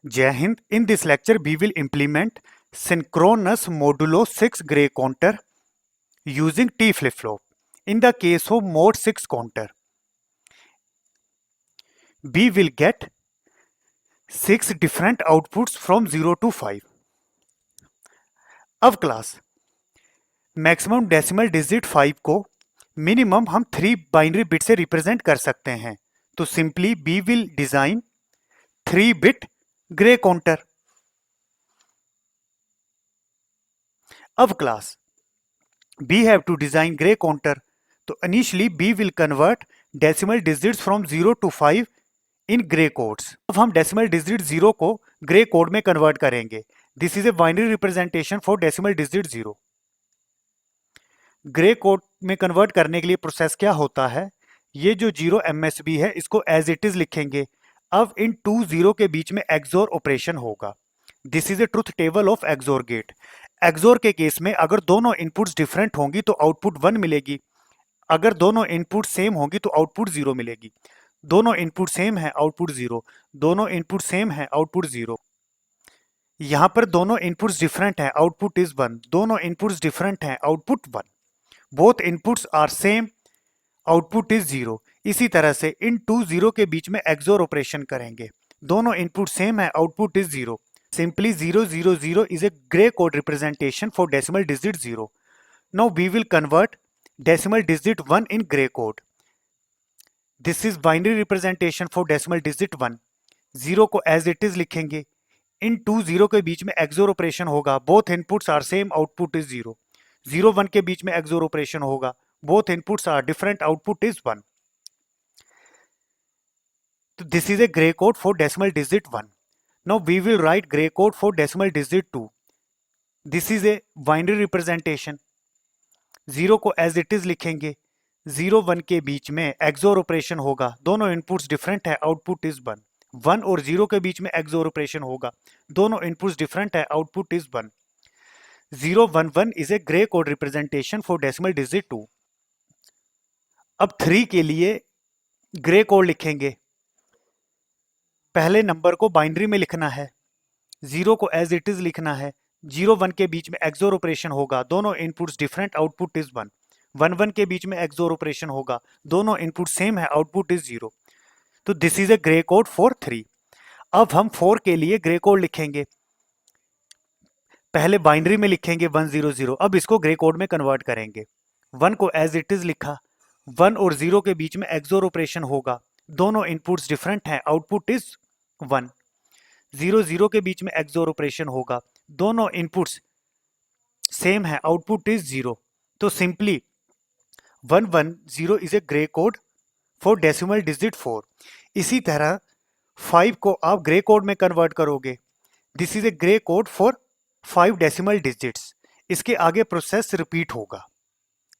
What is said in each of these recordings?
Jai Hind. In this lecture, we will implement synchronous modulo 6 gray counter using T flip-flop. In the case of mode 6 counter, we will get 6 different outputs from 0 to 5. अब class maximum decimal digit 5 को minimum हम 3 binary bit से represent कर सकते हैं, तो simply we will design 3 bit grey counter. अब class we have to design gray counter, तो initially we will convert decimal digits from 0 to 5 in gray codes. अब हम decimal digit 0 को gray code में convert करेंगे. This is a binary representation for decimal digit 0. Grey code में convert करने के लिए प्रोसेस क्या होता है, ये जो 0 MSB है इसको एज इट इज लिखेंगे. अब इन 2 0 के बीच में एक्सोर ऑपरेशन होगा. This is a truth table of XOR gate. XOR के केस में अगर दोनों इनपुट्स डिफरेंट होंगी तो आउटपुट 1 मिलेगी, अगर दोनों इनपुट सेम होंगी तो आउटपुट 0 मिलेगी. दोनों इनपुट सेम है आउटपुट 0, दोनों इनपुट सेम है आउटपुट 0. यहां पर दोनों इनपुट्स डिफरेंट हैं आउटपुट इज 1, दोनों इनपुट्स डिफरेंट हैं output 1. Both inputs are same output is 0. इसी तरह से इन 2 0 के बीच में एक्सोर ऑपरेशन करेंगे. दोनों इनपुट सेम है output is 0. Simply 0 0 0 is a gray code representation for decimal digit 0. Now we will convert decimal digit 1 in gray code. This is binary representation for decimal digit 1. 0 को as it is लिखेंगे. इन 2 0 के बीच में XOR operation होगा. Both inputs are same, output is 0. 0 1 के बीच में XOR operation होगा. Both inputs are different, output is 1. So this is a gray code for decimal digit 1. Now we will write gray code for decimal digit 2. This is a binary representation. 0 को as it is लिखेंगे. 0 1 के बीच में XOR operation होगा. दोनों inputs different है output is 1. 1 और 0 के बीच में XOR ऑपरेशन होगा. दोनों इनपुट्स डिफरेंट है output is 1. 0 1 1 is a gray code representation for decimal digit 2. अब 3 के लिए ग्रे कोड लिखेंगे. पहले नंबर को बाइनरी में लिखना है. 0 को एज इट इज लिखना है. 0 1 के बीच में एक्सोर ऑपरेशन होगा. दोनों इनपुट्स डिफरेंट आउटपुट इज 1. 1 1 के बीच में एक्सोर ऑपरेशन होगा. दोनों इनपुट सेम है आउटपुट इज 0. तो this is a grey code for 3. अब हम 4 के लिए ग्रे कोड लिखेंगे. पहले बाइनरी में लिखेंगे 1 0 0. अब इसको ग्रे कोड में कन्वर्ट करेंगे. 1 को एज इट इज लिखा. 1 और 0 के बीच में एक्सोर ऑपरेशन होगा. दोनों इनपुट्स डिफरेंट हैं आउटपुट इज 1. 0 0 के बीच में एक्सोर ऑपरेशन होगा. दोनों इनपुट्स सेम है आउटपुट इज 0. तो simply 1 1 0 is a grey code for decimal digit 4. इसी तरह 5 को आप ग्रे कोड में कन्वर्ट करोगे. This is a grey code for 5 decimal digits. इसके आगे प्रोसेस रिपीट होगा.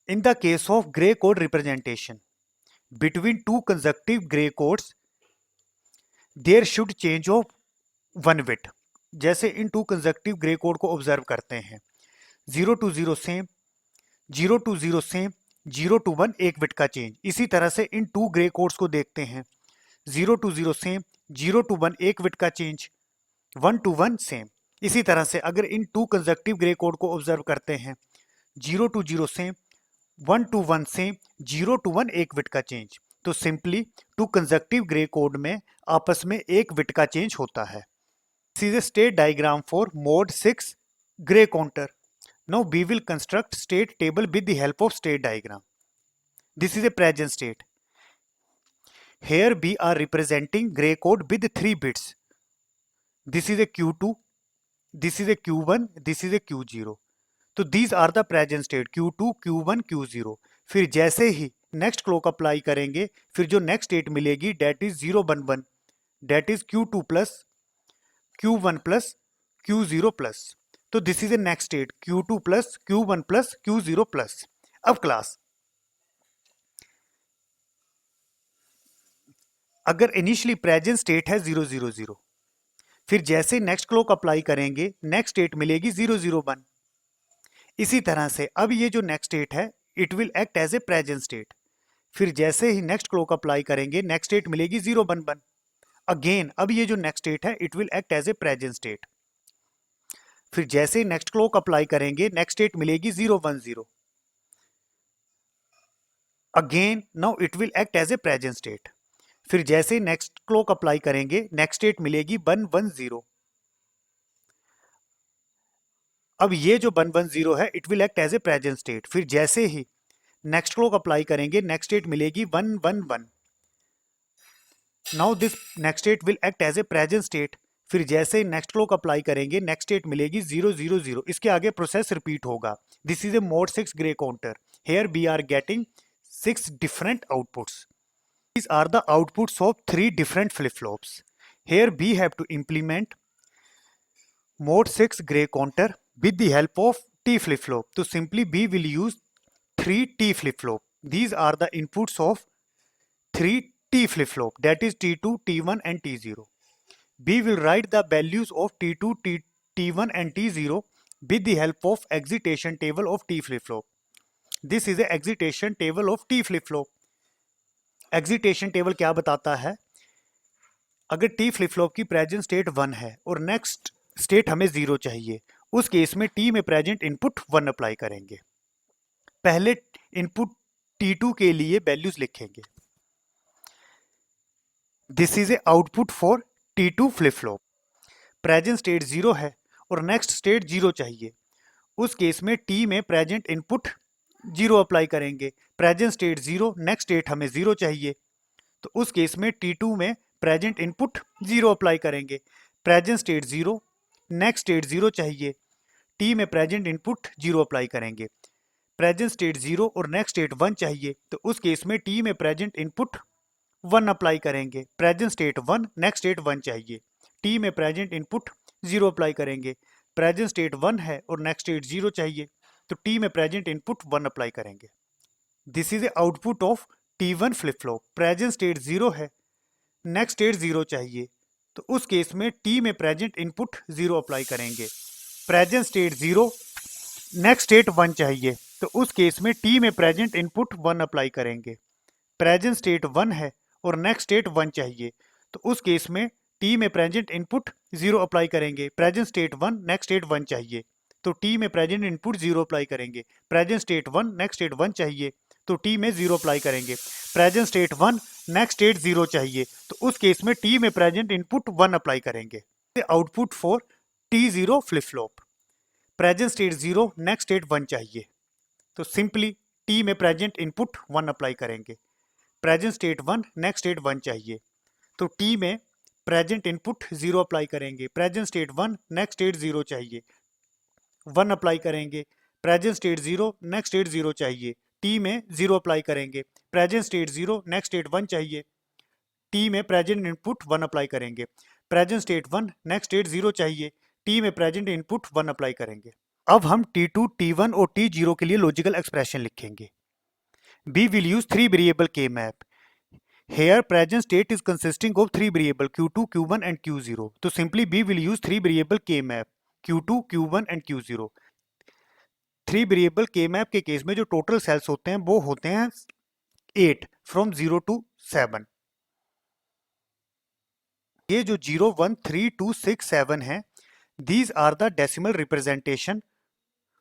In the case of grey code representation between 2 consecutive grey codes there should change of 1 bit. जैसे इन 2 कंसेक्टिव ग्रे कोड को observe करते हैं. 0 to 0 same, 0 to 0 same, 0 to 1 1 bit का change. इसी तरह से इन 2 ग्रे कोड्स को देखते हैं. 0 to 0 सेम, 0 to 1 1 बिट का चेंज, 1 to 1 सेम. इसी तरह से अगर इन 2 कंसेक्टिव ग्रे कोड को ऑब्जर्व करते हैं. 0 to 0 same, 1 to 1 same, 0 to 1 1 bit का चेंज. तो सिंपली 2 कंसेक्टिव ग्रे कोड में आपस में 1 बिट का चेंज होता है. This is a state diagram for mode 6 gray counter. Now we will construct state table with the help of state diagram. This is a present state. Here we are representing gray code with 3 bits. This is a Q2, this is a Q1, this is a Q0. तो these are the present state Q2, Q1, Q0. फिर जैसे ही next clock apply करेंगे फिर जो next state मिलेगी that is 0 1 1, डेट इज Q2 plus Q1 plus Q0 plus. तो this is a next state Q2 plus Q1 plus Q0 plus. अब क्लास अगर इनिशियली प्रेजेंट स्टेट है 0 0 0, फिर जैसे नेक्स्ट क्लॉक अप्लाई करेंगे नेक्स्ट स्टेट मिलेगी 0 0 1. इसी तरह से अब ये जो नेक्स्ट स्टेट है it will act as a present state. फिर जैसे ही नेक्स्ट क्लॉक अप्लाई करेंगे नेक्स्ट स्टेट मिलेगी 0 1 1. अगेन अब ये जो नेक्स्ट स्टेट है it will act as a present state. फिर जैसे नेक्स्ट क्लॉक अप्लाई करेंगे नेक्स्ट स्टेट मिलेगी 010। Again now it will act as a present state. फिर जैसे नेक्स्ट क्लॉक अप्लाई करेंगे नेक्स्ट स्टेट मिलेगी 110। अब ये जो 110 है it will act as a present state. फिर जैसे ही नेक्स्ट क्लॉक अप्लाई करेंगे नेक्स्ट स्टेट मिलेगी 111। Now this next state will act as a present state. फिर जैसे नेक्स्ट क्लॉक अप्लाई करेंगे नेक्स्ट स्टेट मिलेगी 000। इसके आगे प्रोसेस रिपीट होगा। This is a mod 6 grey counter. Here we are getting 6 different outputs. These are the outputs of 3 different flip-flops. Here we have to implement mode 6 gray counter with the help of T flip-flop. So simply we will use 3 T flip-flop. These are the inputs of 3 T flip-flop, that is T2, T1 and T0. We will write the values of T2, T1 and T0 with the help of excitation table of T flip-flop. This is A excitation table of T flip flop. Excitation table क्या बताता है, अगर T flip flop की present state 1 है और next state हमें 0 चाहिए, उस केस में टी में प्रेजेंट इनपुट 1 अप्लाई करेंगे। पहले इनपुट T2 के लिए वैल्यूज लिखेंगे। This is A output for T2 flip flop. Present state 0 है और नेक्स्ट स्टेट 0 चाहिए, उस केस में टी में प्रेजेंट इनपुट 0 अप्लाई करेंगे। प्रेजेंट स्टेट 0, नेक्स्ट स्टेट हमें 0 चाहिए, तो उस केस में T2 में प्रेजेंट इनपुट 0 अप्लाई करेंगे। प्रेजेंट स्टेट 0, नेक्स्ट स्टेट 0 चाहिए, टी में प्रेजेंट इनपुट 0 अप्लाई करेंगे। प्रेजेंट स्टेट 0 और नेक्स्ट स्टेट 1 चाहिए, तो उस केस में टी में प्रेजेंट इनपुट 1 अप्लाई करेंगे। प्रेजेंट स्टेट 1, नेक्स्ट स्टेट 1 चाहिए, टी में प्रेजेंट इनपुट 0 अप्लाई करेंगे। प्रेजेंट स्टेट 1 है और नेक्स्ट स्टेट 0 चाहिए, तो टी में प्रेजेंट इनपुट 1 अप्लाई करेंगे। This is A output of T1 flip flop. Present state 0 है, नेक्स्ट स्टेट 0 चाहिए, तो उस केस में टी में प्रेजेंट इनपुट 0 अप्लाई करेंगे। प्रेजेंट स्टेट 0, नेक्स्ट स्टेट 1 चाहिए, तो उस केस में टी में प्रेजेंट इनपुट 1 अप्लाई करेंगे। प्रेजेंट स्टेट 1 है और नेक्स्ट स्टेट 1 चाहिए, तो उस केस में टी में प्रेजेंट इनपुट 0 अप्लाई करेंगे। प्रेजेंट स्टेट 1, नेक्स्ट स्टेट 1 चाहिए, तो टी में प्रेजेंट इनपुट 0 अप्लाई करेंगे। प्रेजेंट स्टेट 1, नेक्स्ट स्टेट 1 चाहिए, तो टी में 0 अप्लाई करेंगे। प्रेजेंट स्टेट 1, नेक्स्ट स्टेट 0 चाहिए, तो उस केस में टी में प्रेजेंट इनपुट 1 अप्लाई करेंगे। Output for T0 flip flop. Present state 0, next state 1 चाहिए, तो सिंपली टी में प्रेजेंट इनपुट 1 अप्लाई करेंगे। प्रेजेंट स्टेट 1, नेक्स्ट स्टेट 1 चाहिए, तो टी में प्रेजेंट इनपुट 0 अप्लाई करेंगे। प्रेजेंट स्टेट 1, नेक्स्ट स्टेट 0 चाहिए, 1 अप्लाई करेंगे। प्रेजेंट स्टेट 0, नेक्स्ट स्टेट 0 चाहिए, टी में 0 अप्लाई करेंगे। प्रेजेंट स्टेट 0, नेक्स्ट स्टेट 1 चाहिए, टी में प्रेजेंट इनपुट 1 अप्लाई करेंगे। प्रेजेंट स्टेट 1, नेक्स्ट स्टेट 0 चाहिए, टी में प्रेजेंट इनपुट 1 अप्लाई करेंगे। अब हम T2, T1 और T0 के लिए लॉजिकल एक्सप्रेशन लिखेंगे। We will use 3 variable K map. Here present state is consisting of 3 variable Q2, Q1 and Q0. तो simply we will use 3 variable K map Q2, Q1 and Q0. 3 variable K map के case में जो total sales होते हैं वो होते हैं 8 from 0 to 7. ये जो 0, 1, 3, 2, 6, 7 हैं, these are the decimal representation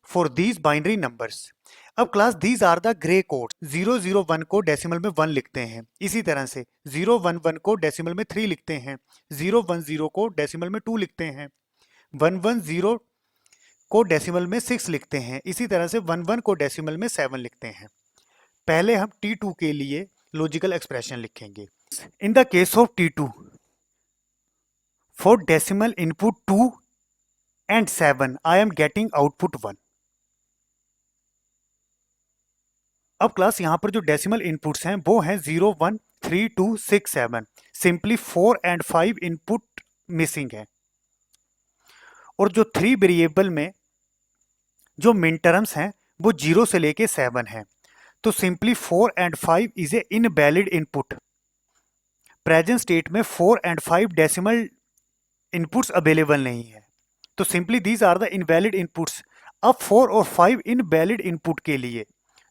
for these binary numbers. अब class these are the gray codes. 001 को डेसिमल में 1 लिखते हैं, इसी तरह से 011 को डेसिमल में 3 लिखते हैं, 010 को डेसिमल में 2 लिखते हैं, 110 को डेसिमल में 6 लिखते हैं, इसी तरह से 11 को डेसिमल में 7 लिखते हैं। पहले हम T2 के लिए लॉजिकल एक्सप्रेशन लिखेंगे। इन the case of T2 for decimal input 2 and 7 I am getting output 1. अब क्लास यहां पर जो डेसिमल इनपुट्स हैं वो हैं 0, 1, 3, 2, 6, 7. सिंपली 4 and 5 इनपुट मिसिंग है, और जो 3 वेरिएबल में जो मिन टर्म्स हैं वो 0 से लेके 7 है, तो simply 4 and 5 is a invalid input. Present state में 4 and 5 डेसिमल इनपुट्स अवेलेबल नहीं है, तो simply these are the invalid inputs. अब 4 और 5 इनवैलिड इनपुट के लिए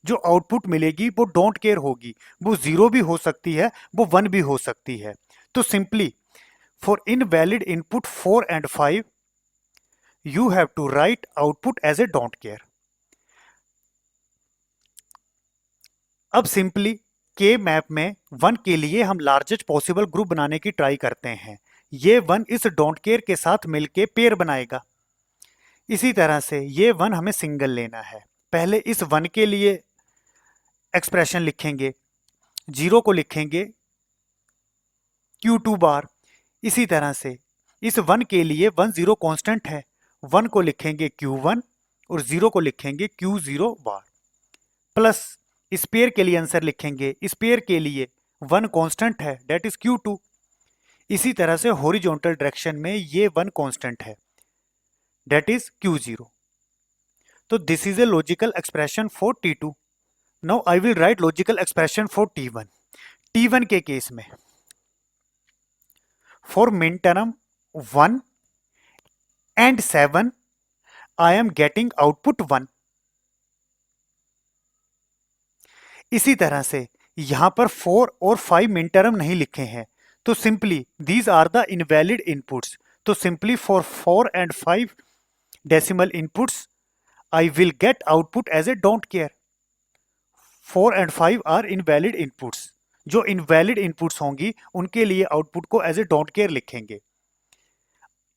जो आउटपुट मिलेगी वो डोंट केयर होगी, वो 0 भी हो सकती है, वो 1 भी हो सकती है। तो simply For invalid input 4 and 5, you have to write output as a don't care. अब सिंपली के मैप में 1 के लिए हम लार्जेस्ट पॉसिबल ग्रुप बनाने की ट्राई करते हैं। ये 1 इस डोंट केयर के साथ मिलके पेयर बनाएगा। इसी तरह से ये 1 हमें सिंगल लेना है। पहले इस 1 के लिए एक्सप्रेशन लिखेंगे, 0 को लिखेंगे Q2 बार। इसी तरह से इस 1 के लिए 1 0 कांस्टेंट है, 1 को लिखेंगे Q1 और 0 को लिखेंगे Q0 बार। प्लस स्पेयर के लिए आंसर लिखेंगे, स्पेयर के लिए 1 कांस्टेंट है, दैट इज Q2। इसी तरह से हॉरिजॉन्टल डायरेक्शन में ये 1 कांस्टेंट है, दैट इज Q0। तो this is a logical expression for T2। Now I will write logical expression for T1। T1 के केस में for min term 1 and 7 I am getting output 1। इसी तरह से यहां पर 4 और 5 मिन टर्म नहीं लिखे हैं, तो simply these are the invalid inputs. तो simply for 4 and 5 decimal inputs I will get output as a don't care। 4 and 5 are invalid inputs. जो इनवैलिड इनपुट्स होंगी उनके लिए आउटपुट को एज ए डोंट केयर लिखेंगे।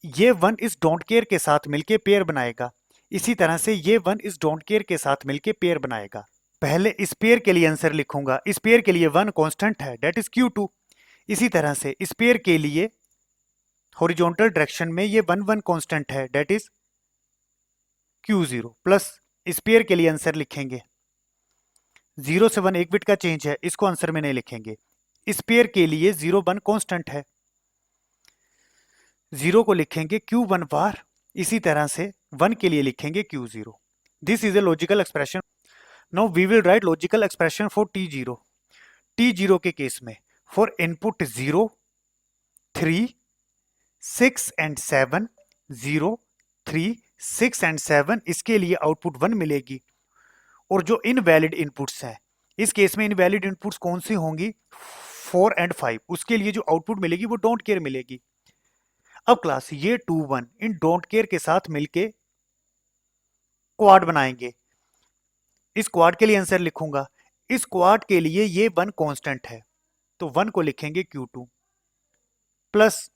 ये 1 इस डोंट केयर के साथ मिलके पेयर बनाएगा। इसी तरह से ये 1 इस डोंट केयर के साथ मिलके पेयर बनाएगा। पहले इस पेयर के लिए आंसर लिखूंगा, इस पेयर के लिए 1 कांस्टेंट है, दैट इज Q2। इसी तरह से इस पेयर के लिए हॉरिजॉन्टल डायरेक्शन में ये 1 1 कांस्टेंट है, दैट इज Q0। प्लस इस पेयर के लिए आंसर लिखेंगे, 0 से 1 एक बिट का चेंज है, इसको आंसर में नहीं लिखेंगे। इस पेयर के लिए 0 1 कांस्टेंट है, 0 को लिखेंगे Q1 बार। इसी तरह से 1 के लिए लिखेंगे Q0। This is a logical expression. Now we will write logical expression for T0। T0 के केस में फॉर इनपुट 0 3 6 and 7, 0 3 6 and 7, इसके लिए आउटपुट 1 मिलेगी। और जो इनवैलिड इनपुट्स हैं, इस केस में इनवैलिड इनपुट्स कौन सी होंगी, 4 and 5, उसके लिए जो आउटपुट मिलेगी वो डोंट केयर मिलेगी। अब क्लास ये 2 1 इन डोंट केयर के साथ मिलके क्वाड बनाएंगे। इस क्वाड के लिए आंसर लिखूंगा, इस क्वाड के लिए ये 1 कांस्टेंट है, तो 1 को लिखेंगे Q2। प्लस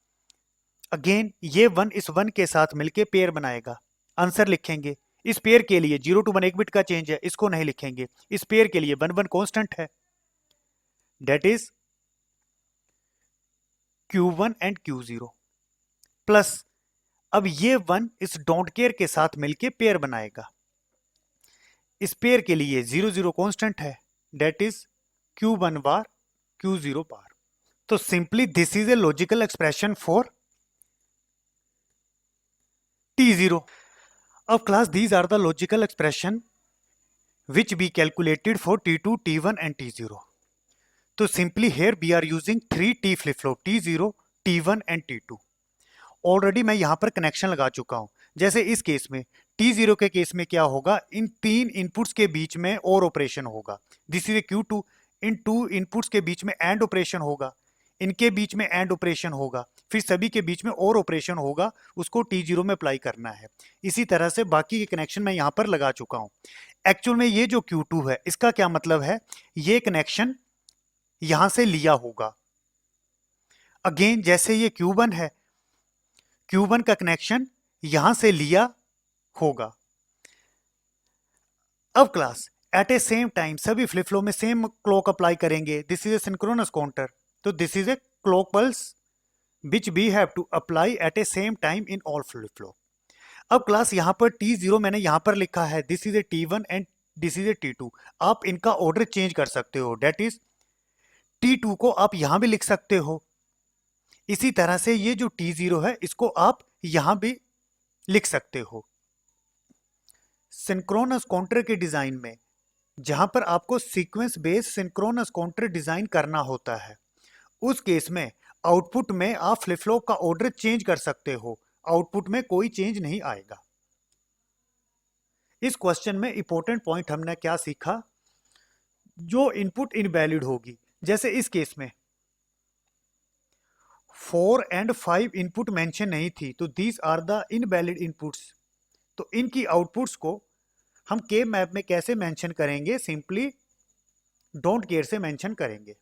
अगेन ये 1 इस 1 के साथ मिलके पेयर बनाएगा, आंसर लिखेंगे। इस पेयर के लिए 0 to 1 एक बिट का चेंज है, इसको नहीं लिखेंगे। इस पेयर के लिए 1 1 कांस्टेंट है, that is Q1 and Q0। Plus अब ये 1 इस डोंट केयर के साथ मिलके पेयर बनाएगा। इस पेयर के लिए 0 0 कांस्टेंट है, that is Q1 bar Q0 bar. तो simply this is a logical expression for T0। अब class these are the logical expression which we calculated for T2, T1 and T0। तो सिंपली here we are using 3 T flip flop, T0, T1 and T2। Already मैं यहां पर connection लगा चुका हूं। जैसे इस केस में T0 के केस में क्या होगा, इन 3 इनपुट्स के बीच में और ऑपरेशन होगा, this is A Q2। In 2 inputs के बीच में एंड ऑपरेशन होगा, इनके बीच में एंड ऑपरेशन होगा, फिर सभी के बीच में और ऑपरेशन होगा, उसको T0 में अप्लाई करना है। इसी तरह से बाकी के कनेक्शन मैं यहां पर लगा चुका हूं। एक्चुअल में ये जो Q2 है, इसका क्या मतलब है, ये कनेक्शन यहां से लिया होगा। अगेन जैसे ये Q1 है, Q1 का कनेक्शन यहां से लिया होगा। अब class at a same time सभी फ्लिप फ्लॉप में सेम क्लॉक अप्लाई करेंगे, this is a synchronous counter. तो this is a clock pulse which we have to apply at a same time in all flip flop. अब class यहां पर T0 मैंने यहां पर लिखा है, this is a T1 and this is a T2। आप इनका ऑर्डर चेंज कर सकते हो, डेट इज T2 को आप यहां भी लिख सकते हो। इसी तरह से ये जो T0 है इसको आप यहां भी लिख सकते हो। सिंक्रोनस काउंटर के डिजाइन में जहां पर आपको sequence based synchronous counter design करना होता है, उस केस में आउटपुट में आप फ्लिप फ्लॉप का ऑर्डर चेंज कर सकते हो, आउटपुट में कोई चेंज नहीं आएगा। इस क्वेश्चन में इंपॉर्टेंट पॉइंट हमने क्या सीखा, जो इनपुट इनवैलिड होगी, जैसे इस केस में 4 एंड 5 इनपुट मेंशन नहीं थी, तो these are the invalid inputs. तो इनकी आउटपुट्स को हम के मैप में कैसे मेंशन करेंगे? सिंपली डोंट केयर से मेंशन करेंगे।